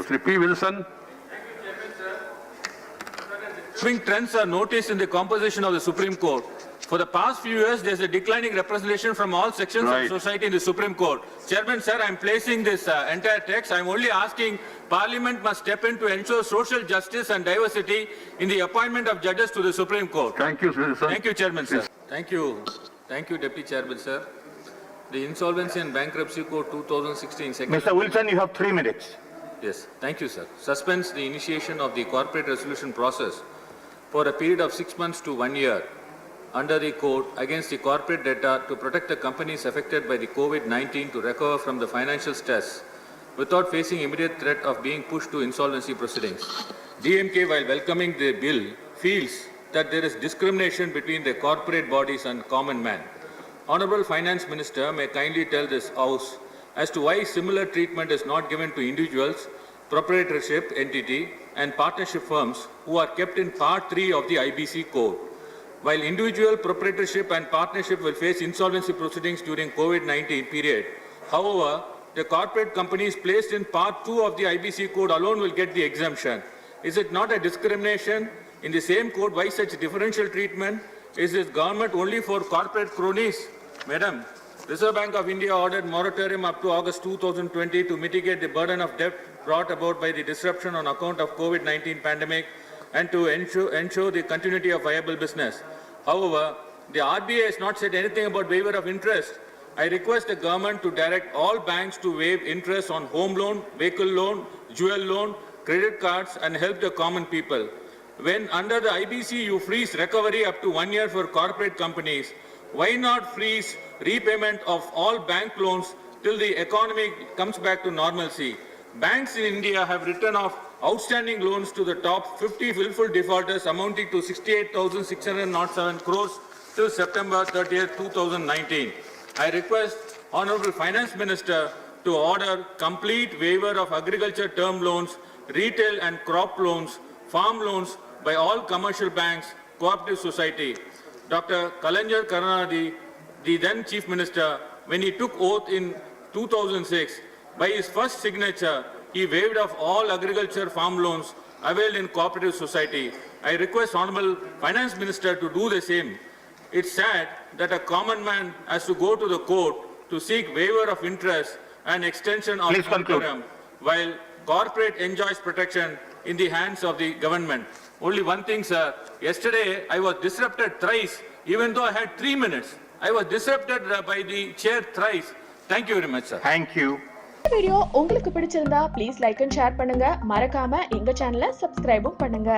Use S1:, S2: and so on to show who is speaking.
S1: Sri P. Wilson.
S2: Swing trends are noticed in the composition of the Supreme Court. For the past few years, there is a declining representation from all sections of society in the Supreme Court. Chairman, sir, I am placing this entire text. I am only asking Parliament must step in to ensure social justice and diversity in the appointment of judges to the Supreme Court.
S1: Thank you, Wilson.
S2: Thank you, Chairman, sir. Thank you. Thank you, Deputy Chairman, sir. The Insolvency and Bankruptcy Code 2016.
S3: Mr. Wilson, you have 3 minutes.
S2: Yes, thank you, sir. Suspends the initiation of the corporate resolution process for a period of 6 months to 1 year under the code against the corporate debtor to protect the companies affected by the COVID-19 to recover from the financial stress without facing immediate threat of being pushed to insolvency proceedings. DMK, while welcoming the bill, feels that there is discrimination between the corporate bodies and common man. Honorable Finance Minister may kindly tell this House as to why similar treatment is not given to individuals, proprietorship entity and partnership firms who are kept in Part 3 of the IBC Code. While individual proprietorship and partnership will face insolvency proceedings during COVID-19 period, however, the corporate companies placed in Part 2 of the IBC Code alone will get the exemption. Is it not a discrimination? In the same code, why such differential treatment? Is this government only for corporate cronies? Madam, Reserve Bank of India ordered moratorium up to August 2020 to mitigate the burden of debt brought about by the disruption on account of COVID-19 pandemic and to ensure the continuity of viable business. However, the RBI has not said anything about waiver of interest. I request the government to direct all banks to waive interest on home loan, vehicle loan, jewel loan, credit cards and help the common people. When under the IBC you freeze recovery up to 1 year for corporate companies, why not freeze repayment of all bank loans till the economy comes back to normalcy? Banks in India have written off outstanding loans to the top 50 willful defaulters amounting to 68,607 crores till September 30th, 2019. I request Honorable Finance Minister to order complete waiver of agriculture term loans, retail and crop loans, farm loans by all commercial banks, cooperative society. Dr. Kalaignar Karunanidhi, the then Chief Minister, when he took oath in 2006, by his first signature, he waived off all agriculture farm loans availed in cooperative society. I request Honorable Finance Minister to do the same. It's sad that a common man has to go to the court to seek waiver of interest and extension of moratorium, while corporate enjoys protection in the hands of the government. Only one thing, sir. Yesterday, I was disrupted thrice, even though I had 3 minutes. I was disrupted by the chair thrice. Thank you very much, sir.
S3: Thank you.
S4: Video உங்களுக்கு பிடிச்சிருந்தா please like and share பண்ணுங்க. மறக்காம எங்க சேனலை சப்ஸ்கிரைபும் பண்ணுங்க.